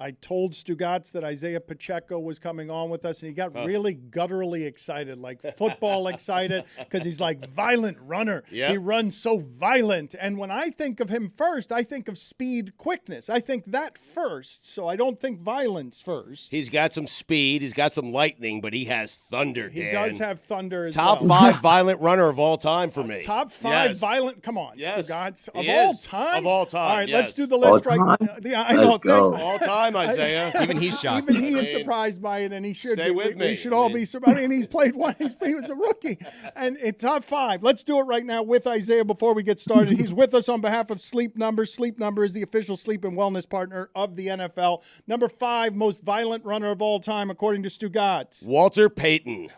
I told Stugotz that Isiah Pacheco was coming on with us, and he got really gutturally excited, like football excited, because he's like violent runner. Yep. He runs so violent. And when I think of him first, I think of speed, quickness. I think that first, so I don't think violence first. He's got some speed. He's got some lightning, but he has thunder, Dan. He does have thunder as Top well. 5 violent runner of all time for me. Top 5 Yes. violent. Come on, Yes. Stugotz. He All is. time? Of all time, All right, yes. let's do the list right now. Yeah, I know. All time, Isiah. Even he's shocked. Even he is surprised by it, and he should Stay be. with We me. should all be surprised. And he's played one. He was a rookie. And it's top 5. Let's do it right now with Isiah before we get started. He's with us on behalf of Sleep Number. Sleep Number is the official sleep and wellness partner of the NFL. Number 5, most violent runner of all time, according to Stugotz. Walter Payton.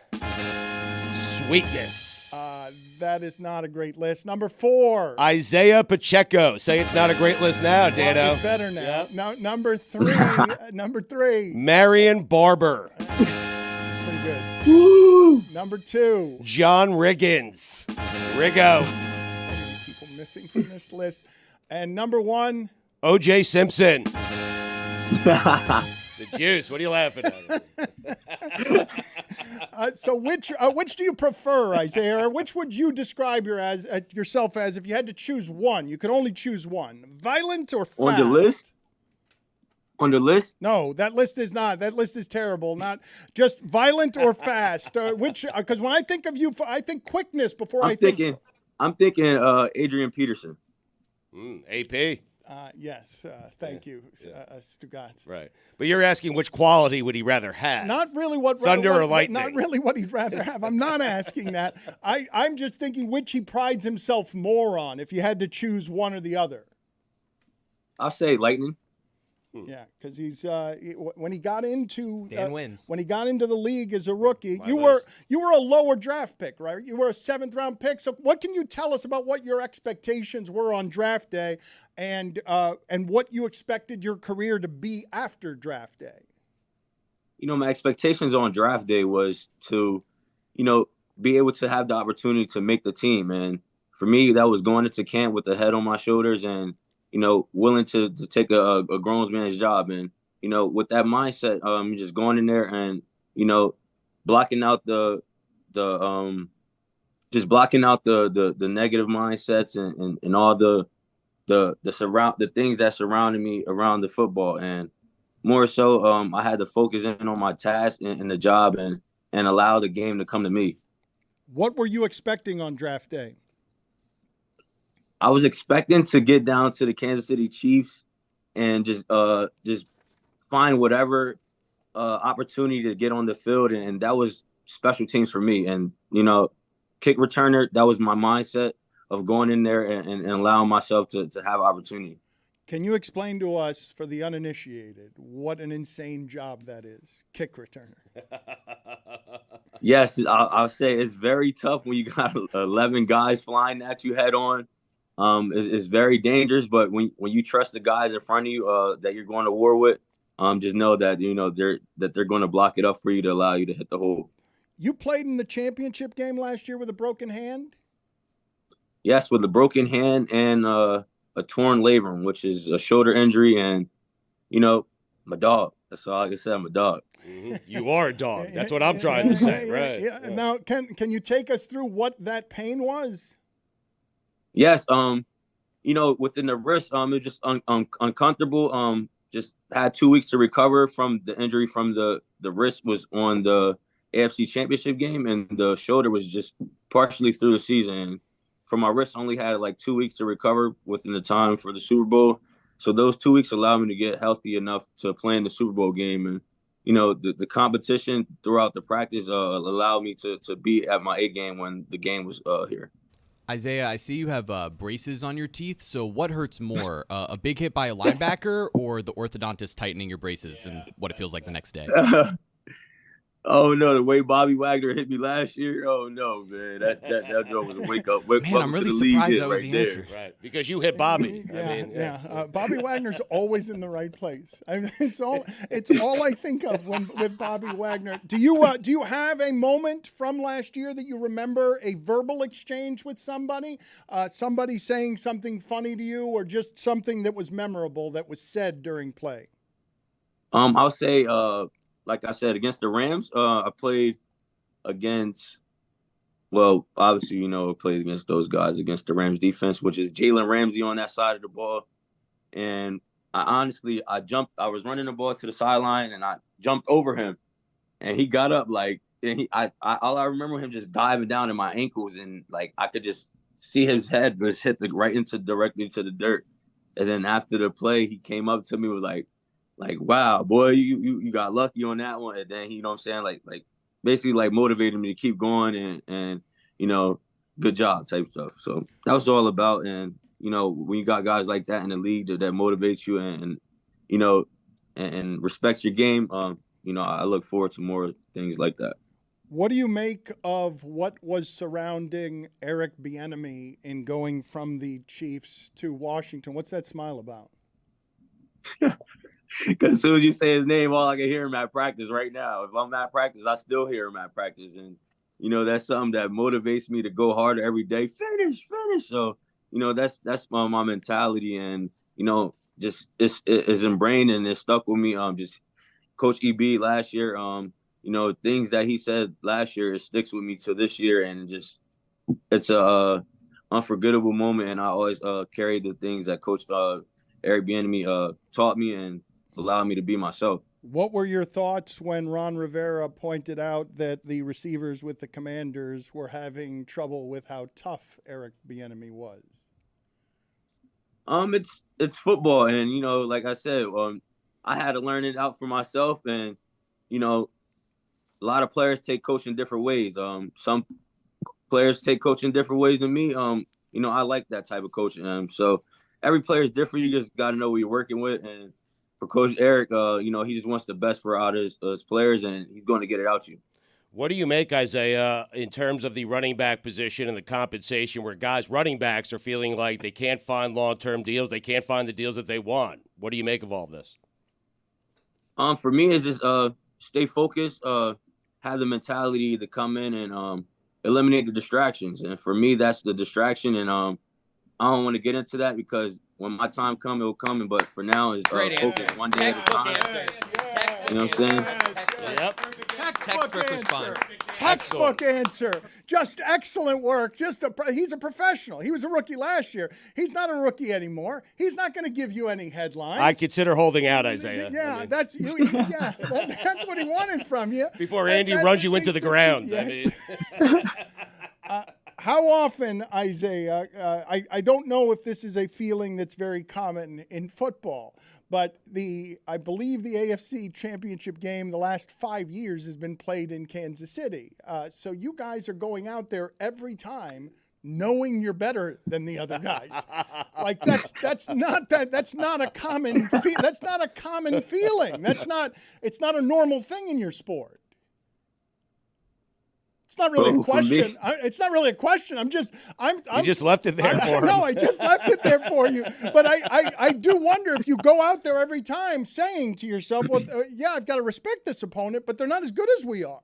Sweetness. That is not a great list. Number 4. Isiah Pacheco. Say it's not a great list now, Well, Dano. it's better now. Yep. Now, number 3. Number 3. Marion Barber. Pretty good. Number 2. John Riggins. Riggo. People missing from this list. And number 1. O.J. Simpson. The juice. What are you laughing at? So which do you prefer, Isiah? Or which would you describe yourself as if you had to choose one? You could only choose one. Violent or fast? On the list? On the list? No, that list is not. That list is terrible. Not just violent or fast. Which? Because when I think of you, I think quickness before I'm thinking Adrian Peterson. AP. Yes. Thank you, Stugotz. Right. But you're asking which quality would he rather have? Not really what Thunder what, or lightning. Not really what he'd rather have. I'm not asking that. I'm just thinking which he prides himself more on. If you had to choose one or the other. I'll say lightning. Yeah, because he's when he got into Dan wins. When he got into the league as a rookie, My you list. were a lower draft pick, right? You were a 7th round pick. So what can you tell us about what your expectations were on draft day, and what you expected your career to be after draft day? You know, my expectations on draft day was to, be able to have the opportunity to make the team. And for me, that was going into camp with the head on my shoulders and, willing to take a grown man's job. And, with that mindset, just going in there and, blocking out the negative mindsets and all the things that surrounded me around the football. And more so, I had to focus in on my task and the job and allow the game to come to me. What were you expecting on draft day? I was expecting to get down to the Kansas City Chiefs and just find whatever opportunity to get on the field, and that was special teams for me. And kick returner, that was my mindset of going in there and allowing myself to have opportunity. Can you explain to us, for the uninitiated, what an insane job that is, kick returner? Yes, I'll say it's very tough when you got 11 guys flying at you head on. It's very dangerous, but when you trust the guys in front of you that you're going to war with, just know that they're going to block it up for you to allow you to hit the hole. You played in the championship game last year with a broken hand? Yes, with a broken hand and a torn labrum, which is a shoulder injury, and I'm a dog. That's all I can say. I'm a dog. Mm-hmm. You are a dog. That's what I'm trying to say, right? Yeah. Now, can you take us through what that pain was? Yes, within the wrist, it was just uncomfortable. Just had 2 weeks to recover from the injury from the wrist was on the AFC Championship game, and the shoulder was just partially through the season. For my wrist, I only had like 2 weeks to recover within the time for the Super Bowl. So those 2 weeks allowed me to get healthy enough to play in the Super Bowl game. And, the competition throughout the practice allowed me to be at my A game when the game was here. Isiah, I see you have braces on your teeth. So what hurts more, a big hit by a linebacker or the orthodontist tightening your braces and what it feels like the next day? Oh, no, the way Bobby Wagner hit me last year, oh, no, man. That was a wake-up. Man, I'm really surprised that was the answer. Right, because you hit Bobby. Bobby Wagner's always in the right place. I mean, it's all I think of with Bobby Wagner. Do you have a moment from last year that you remember, a verbal exchange with somebody saying something funny to you, or just something that was memorable that was said during play? I'll say, like I said, against the Rams, I played against. Well, obviously, I played against those guys against the Rams defense, which is Jalen Ramsey on that side of the ball. And I was running the ball to the sideline and I jumped over him and he got up all I remember him just diving down in my ankles and like, I could just see his head just hit directly to the dirt. And then after the play, he came up to me with like, wow, boy, you got lucky on that one. And then he, what I'm saying? Like basically like motivated me to keep going and good job type stuff. So that was all about. And, when you got guys like that in the league that motivates you and respects your game, I look forward to more things like that. What do you make of what was surrounding Eric Bieniemy in going from the Chiefs to Washington? What's that smile about? Because as soon as you say his name, all I can hear him at practice right now. If I'm at practice, I still hear him at practice. And, that's something that motivates me to go harder every day. Finish. So, that's my mentality. And, just it's ingrained and it's stuck with me. Just Coach EB last year, things that he said last year, it sticks with me to this year. And it's a unforgettable moment. And I always carry the things that Coach Eric Bieniemy taught me and allowed me to be myself. What were your thoughts when Ron Rivera pointed out that the receivers with the Commanders were having trouble with how tough Eric Bieniemy was? It's football, and like I said, I had to learn it out for myself, and a lot of players take coaching different ways. Some players take coaching different ways than me. I like that type of coaching. So every player is different. You just got to know who you're working with, and for Coach Eric, he just wants the best for out his players, and he's going to get it out you. What do you make, Isiah, in terms of the running back position and the compensation where running backs are feeling like they can't find long-term deals, they can't find the deals that they want? What do you make of all this? For me, it's just stay focused, have the mentality to come in and eliminate the distractions. And for me, that's the distraction, and I don't want to get into that because when my time comes, it will come. But for now, it's focus one day at a time. You know what I'm saying? Yep. Textbook response. Textbook answer. Just excellent work. He's a professional. He was a rookie last year. He's not a rookie anymore. He's not going to give you any headlines. I consider holding out, Isiah. Yeah, that's you. Yeah, that's what he wanted from you. Before Andy runs you into the ground. Yes. How often, Isiah, I don't know if this is a feeling that's very common in football, but I believe the AFC Championship game the last 5 years has been played in Kansas City. So you guys are going out there every time knowing you're better than the other guys. Like that's not a common feeling. It's not a normal thing in your sport. It's not really a question. It's not really a question. You just left it there for him. No, I just left it there for you. But I do wonder if you go out there every time saying to yourself, well, yeah, I've got to respect this opponent, but they're not as good as we are.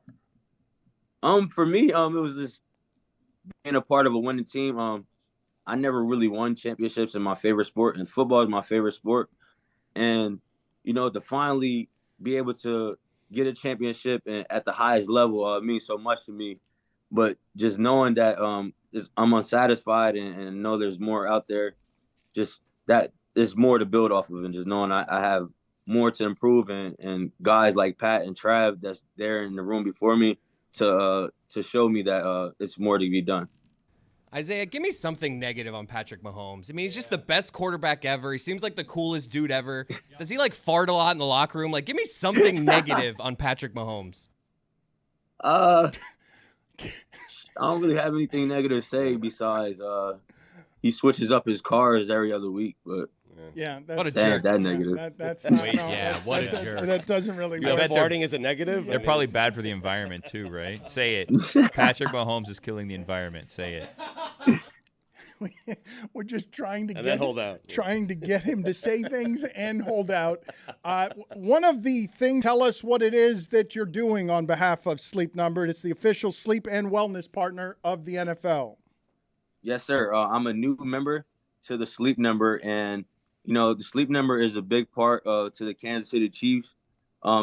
For me, it was just being a part of a winning team. I never really won championships in my favorite sport, and football is my favorite sport. And, to finally be able to get a championship at the highest level means so much to me. But just knowing that I'm unsatisfied and know there's more out there, just that there's more to build off of, and just knowing I have more to improve, and guys like Pat and Trav that's there in the room before me to show me that it's more to be done. Isiah, give me something negative on Patrick Mahomes. I mean, he's just the best quarterback ever. He seems like the coolest dude ever. Does he fart a lot in the locker room? Give me something negative on Patrick Mahomes. I don't really have anything negative to say besides he switches up his cars every other week, but yeah, what a jerk. That negative. That's not, no, yeah, what a jerk. That doesn't really You know, work. farting is a negative? They're probably bad for the environment too, right? Say it. Patrick Mahomes is killing the environment. Say it. We're just trying to trying to get him to say things and hold out. One of the things, tell us what it is that you're doing on behalf of Sleep Number. It's the official sleep and wellness partner of the NFL. Yes, sir. I'm a new member to the Sleep Number, and the Sleep Number is a big part to the Kansas City Chiefs.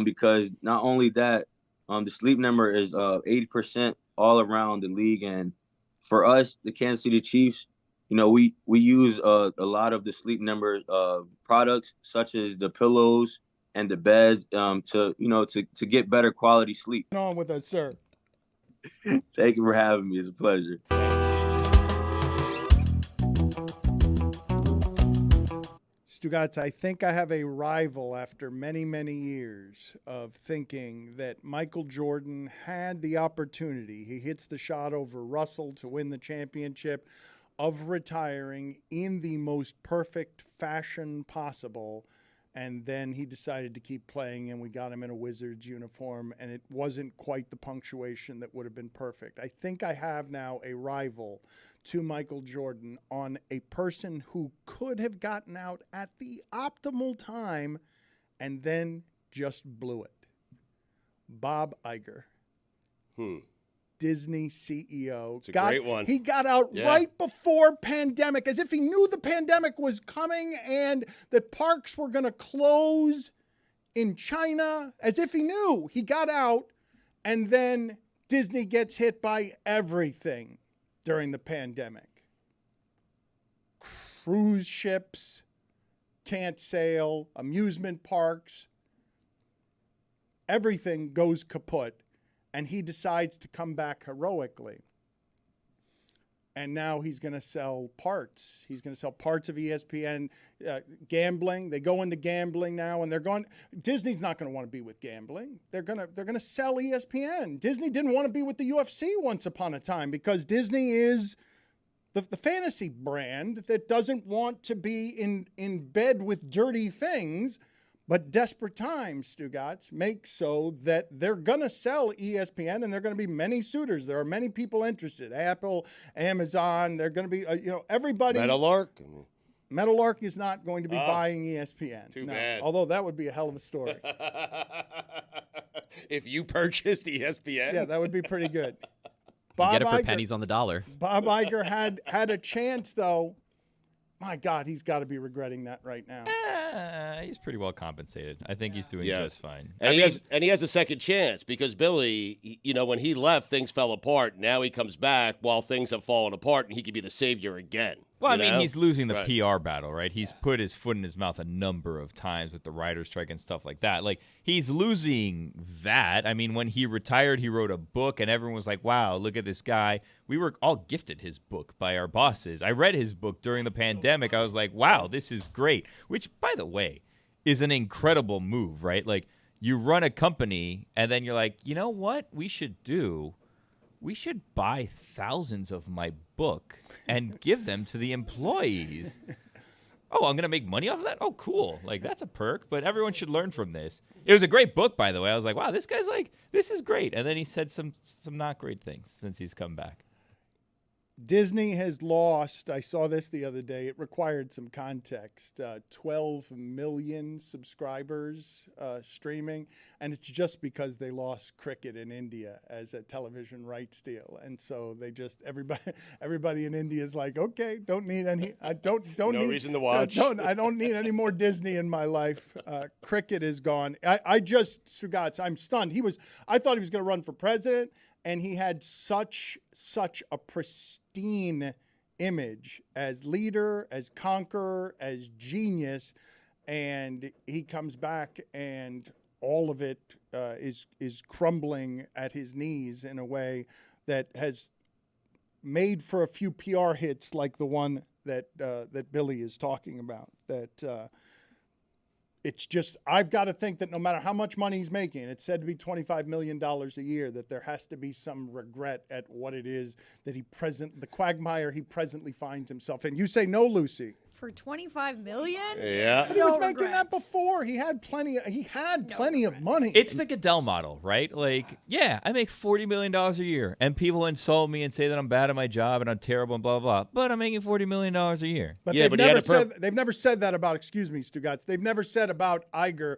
because not only that, the sleep number is 80% all around the league, and for us, the Kansas City Chiefs, we use a lot of the sleep number products, such as the pillows and the beds, to get better quality sleep. On with us, sir. Thank you for having me. It's a pleasure. Stugotz, I think I have a rival after many, many years of thinking that Michael Jordan had the opportunity. He hits the shot over Russell to win the championship, of retiring in the most perfect fashion possible. And then he decided to keep playing, and we got him in a Wizards uniform, and it wasn't quite the punctuation that would have been perfect. I think I have now a rival to Michael Jordan on a person who could have gotten out at the optimal time and then just blew it. Bob Iger. Disney CEO. It's a great one. He got out right before pandemic, as if he knew the pandemic was coming and that parks were going to close in China, as if he knew. He got out, and then Disney gets hit by everything during the pandemic. Cruise ships can't sail, amusement parks, everything goes kaput. And he decides to come back heroically. And now he's going to sell parts. He's going to sell parts of ESPN, gambling. They go into gambling now, and they're going. Disney's not going to want to be with gambling. They're going to sell ESPN. Disney didn't want to be with the UFC once upon a time because Disney is the fantasy brand that doesn't want to be in bed with dirty things. But desperate times, Stugotz, make so that they're going to sell ESPN, and there are going to be many suitors. There are many people interested. Apple, Amazon, they're going to be, everybody. Meadowlark is not going to be buying ESPN. Too bad. Although that would be a hell of a story. If you purchased ESPN? Yeah, that would be pretty good. Get it for pennies on the dollar. Bob Iger had a chance, though. My God, he's got to be regretting that right now. He's pretty well compensated. I think he's doing just fine. And he has a second chance because Billy, when he left, things fell apart. Now he comes back while things have fallen apart, and he could be the savior again. Well, I mean, he's losing the PR battle, right? He's put his foot in his mouth a number of times with the writer's strike and stuff like that. Like, he's losing that. I mean, when he retired, he wrote a book, and everyone was like, wow, look at this guy. We were all gifted his book by our bosses. I read his book during the pandemic. I was like, wow, this is great. Which, by the way, is an incredible move, right? Like, you run a company, and then you're like, you know what we should do? We should buy thousands of my book and give them to the employees. Oh, I'm going to make money off of that? Oh, cool. Like, that's a perk, but everyone should learn from this. It was a great book, by the way. I was like, wow, this guy's like, this is great. And then he said some not great things since he's come back. Disney has lost, I saw this the other day, it required some context, 12 million subscribers streaming, and it's just because they lost cricket in India as a television rights deal. And so they just, everybody in India is like, okay, don't need any, don't no need reason to watch. I don't need any more Disney in my life. Cricket is gone. Stugotz, I'm stunned. I thought he was going to run for president. And he had such a pristine image as leader, as conqueror, as genius, and he comes back and all of it is crumbling at his knees in a way that has made for a few PR hits like the one that Billy is talking about. It's just, I've got to think that no matter how much money he's making, it's said to be $25 million a year, that there has to be some regret at what it is that the quagmire he presently finds himself in. You say no, Lucy. For $25 million? Yeah. He was making that before. He had plenty of money. It's the Goodell model, right? Like, yeah, I make $40 million a year, and people insult me and say that I'm bad at my job and I'm terrible and blah, blah, blah. But I'm making $40 million a year. But they've never said that about, excuse me, Stugotz, they've never said about Iger,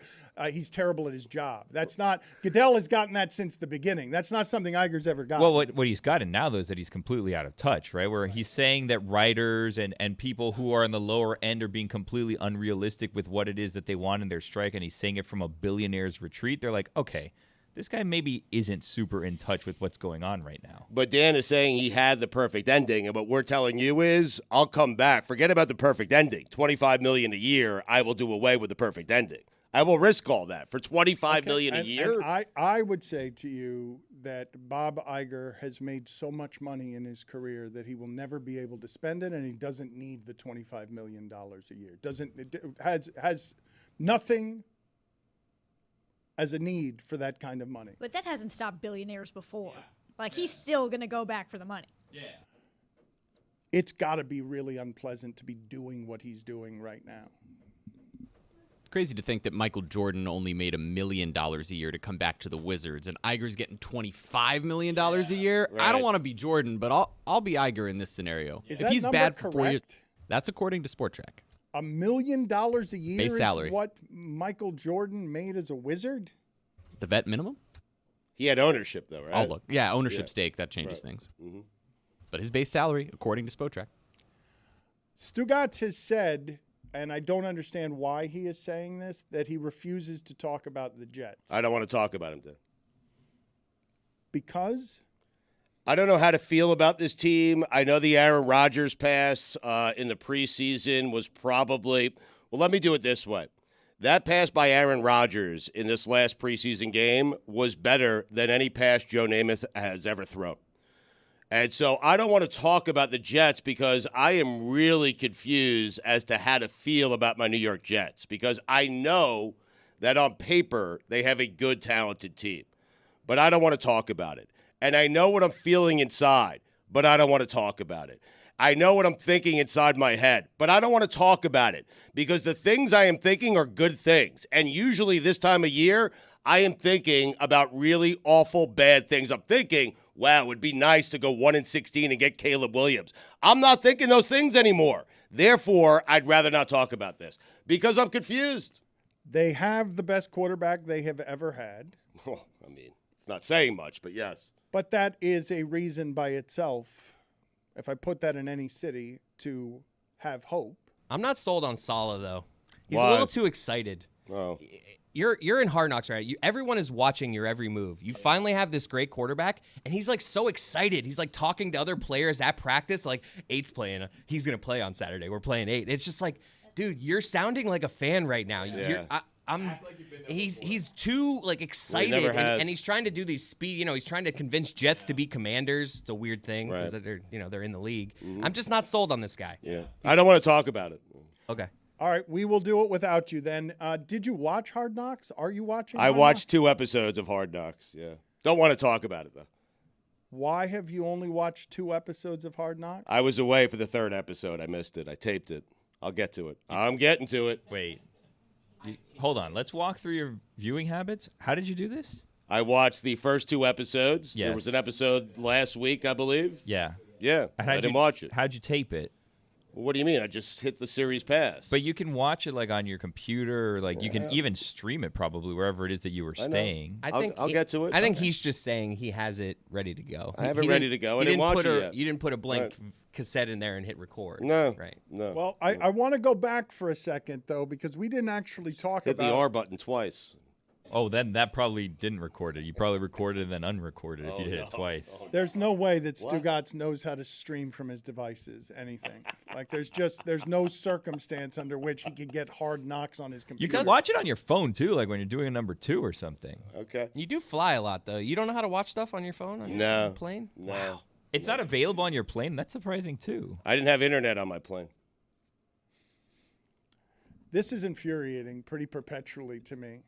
he's terrible at his job. That's not Goodell has gotten that since the beginning. That's not something Iger's ever gotten. Well, what he's gotten now, though, is that he's completely out of touch, right? Where he's saying that writers and people who are in the lower end are being completely unrealistic with what it is that they want in their strike, and he's saying it from a billionaire's retreat. They're like, okay, this guy maybe isn't super in touch with what's going on right now. But Dan is saying he had the perfect ending, and what we're telling you is, I'll come back. Forget about the perfect ending. $25 million a year, I will do away with the perfect ending. I will risk all that for $25 million a year. And I would say to you that Bob Iger has made so much money in his career that he will never be able to spend it, and he doesn't need the $25 million a year. Has nothing as a need for that kind of money. But that hasn't stopped billionaires before. Like, he's still going to go back for the money. Yeah. It's got to be really unpleasant to be doing what he's doing right now. Crazy to think that Michael Jordan only made $1 million a year to come back to the Wizards, and Iger's getting $25 million a year. Right. I don't want to be Jordan, but I'll be Iger in this scenario. Is if that he's number bad for 4 years, correct? that's according to Sport Track. $1 million a year Base salary. is what Michael Jordan made as a Wizard? The vet minimum? He had ownership, though, right? Oh, look. Yeah, ownership Yeah. stake, that changes Right. things. Mm-hmm. But his base salary, according to Sport Track. Stugotz has said, and I don't understand why he is saying this, that he refuses to talk about the Jets. I don't want to talk about him, Dan. Because? I don't know how to feel about this team. I know the Aaron Rodgers pass in the preseason was probably – well, let me do it this way. That pass by Aaron Rodgers in this last preseason game was better than any pass Joe Namath has ever thrown. And so I don't want to talk about the Jets because I am really confused as to how to feel about my New York Jets because I know that on paper they have a good, talented team. But I don't want to talk about it. And I know what I'm feeling inside, but I don't want to talk about it. I know what I'm thinking inside my head, but I don't want to talk about it because the things I am thinking are good things. And usually this time of year, I am thinking about really awful, bad things. I'm thinking, wow, it would be nice to go 1-16 and get Caleb Williams. I'm not thinking those things anymore. Therefore, I'd rather not talk about this because I'm confused. They have the best quarterback they have ever had. Well, I mean, it's not saying much, but yes. But that is a reason by itself, if I put that in any city, to have hope. I'm not sold on Salah, though. He's Why? a little too excited. Oh. You're in Hard Knocks, right? Everyone is watching your every move. You finally have this great quarterback, and he's like so excited. He's like talking to other players at practice, like 8's playing. He's gonna play on Saturday. We're playing 8. It's just like, dude, you're sounding like a fan right now. Yeah. He's too like excited, and he's trying to do these speed. You know, he's trying to convince Jets to be Commanders. It's a weird thing because they're in the league. Mm-hmm. I'm just not sold on this guy. Yeah, I don't want to talk about it. Okay. All right, we will do it without you then. Did you watch Hard Knocks? Are you watching? I Hard watched Knocks? 2 episodes of Hard Knocks. Yeah, don't want to talk about it though. Why have you only watched 2 episodes of Hard Knocks? I was away for the 3rd episode. I missed it. I taped it. I'll get to it. I'm getting to it. Wait. Hold on. Let's walk through your viewing habits. How did you do this? I watched the first 2 episodes. Yes. There was an episode last week, I believe. Yeah. Yeah, I didn't watch it. How'd you tape it? Well, what do you mean? I just hit the series pass. But you can watch it like on your computer, or like you can even stream it probably wherever it is that you were staying. I'll get to it. I think he's just saying he has it ready to go. I have it ready to go. I didn't watch it yet. You didn't put a blank cassette in there and hit record. No. Right. No. Well, I want to go back for a second, though, because we didn't actually talk Hit about the R button twice. Oh, then that probably didn't record it. You probably recorded and then unrecorded if you hit it twice. There's no way that Stugotz knows how to stream from his devices, anything. Like, there's no circumstance under which he could get Hard Knocks on his You computer. can watch it on your phone, too, like when you're doing a number 2 or something. Okay. You do fly a lot, though. You don't know how to watch stuff on your phone? On your plane? No. Wow. It's not available on your plane? That's surprising, too. I didn't have internet on my plane. This is infuriating pretty perpetually to me,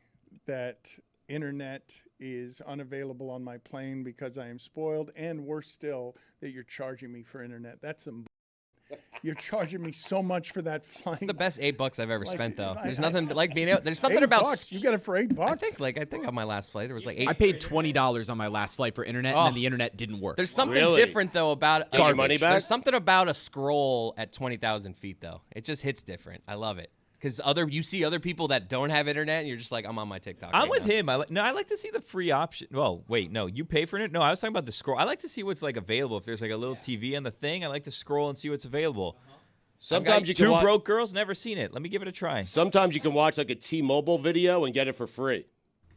that internet is unavailable on my plane because I am spoiled, and worse still, that you're charging me for internet. That's some. You're charging me so much for that flight. It's the best $8 I've ever spent, though. I- There's nothing like being able. There's something $8 about. you get it for $8. I think on my last flight there was like 8. I paid $20 on my last flight for internet, and then the internet didn't work. There's something Really? different though about Get your money back? There's something about a scroll at 20,000 feet though. It just hits different. I love it Because you see other people that don't have internet, and you're just like, I'm on my TikTok. I'm right with now. him. I like to see the free option. Well, wait, no, you pay for it? No, I was talking about the scroll. I like to see what's like available. If there's like a little TV on the thing, I like to scroll and see what's available. Sometimes you can Two watch, broke girls, never seen it. Let me give it a try. Sometimes you can watch like a T-Mobile video and get it for free.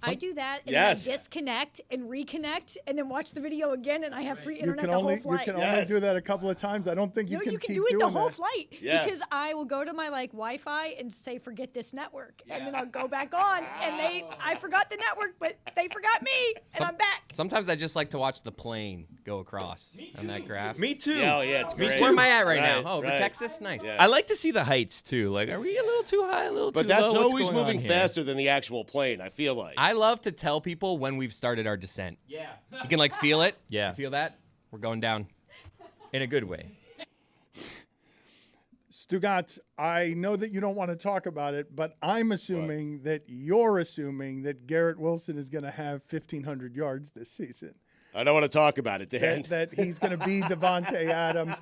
I do that, and Yes. then I disconnect and reconnect, and then watch the video again, and I have free You internet can the only whole flight. only do that a couple of times. I don't think you No, can you can keep do it the doing whole that. flight Yeah. because I will go to my Wi-Fi and say forget this network, and then I'll go back on, and I forgot the network, but they forgot me, and I'm back. Sometimes I just like to watch the plane go across on that graph. Me too. Yeah, it's great. Where am I at right Right, now? Oh, over right. Texas? Nice. Yeah. I like to see the heights too. Like, are we a little too high, a little But too that's low? What's always going on moving here? faster than the actual plane, I feel like. I love to tell people when we've started our descent. Yeah. You can like feel it. Yeah. You feel that? We're going down. In a good way. Stugotz, I know that you don't want to talk about it, but I'm assuming that you're assuming that Garrett Wilson is going to have 1,500 yards this season. I don't want to talk about it, Dan. That he's going to be Davante Adams.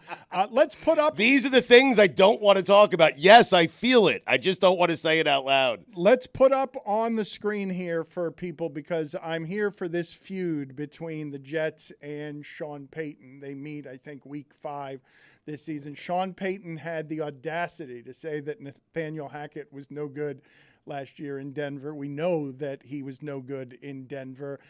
Let's put up. These are the things I don't want to talk about. Yes, I feel it. I just don't want to say it out loud. Let's put up on the screen here for people because I'm here for this feud between the Jets and Sean Payton. They meet, I think, week 5 this season. Sean Payton had the audacity to say that Nathaniel Hackett was no good last year in Denver. We know that he was no good in Denver.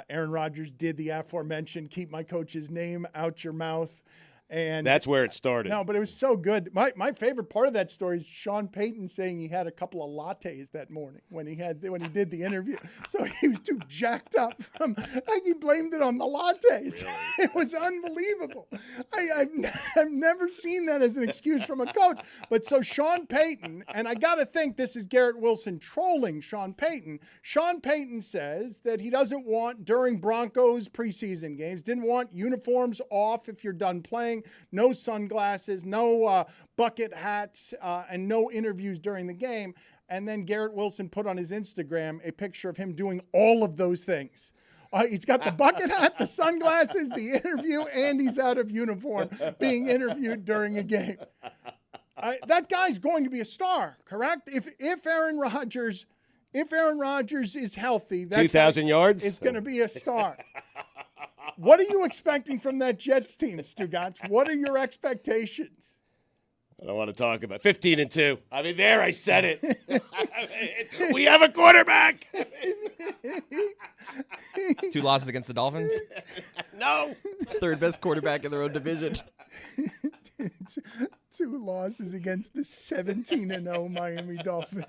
Aaron Rodgers did the aforementioned keep my coach's name out your mouth. And That's where it started. no, but it was so good. My favorite part of that story is Sean Payton saying he had a couple of lattes that morning when he did the interview. So he was too jacked up from like he blamed it on the lattes. Really? It was unbelievable. I've never seen that as an excuse from a coach. But so Sean Payton, and I got to think this is Garrett Wilson trolling Sean Payton. Sean Payton says that he doesn't want during Broncos preseason games, didn't want uniforms off if you're done playing. No sunglasses, no bucket hats, and no interviews during the game. And then Garrett Wilson put on his Instagram a picture of him doing all of those things. He's got the bucket hat, the sunglasses, the interview, and he's out of uniform being interviewed during a game. That guy's going to be a star, correct? If Aaron Rodgers is healthy, that 2,000 yards? is going to be a star. What are you expecting from that Jets team, Stugotz? What are your expectations? I don't want to talk about 15-2. I mean, there, I said it. We have a quarterback. 2 losses against the Dolphins. No. Third best quarterback in their own division. 2 losses against the 17-0 Miami Dolphins.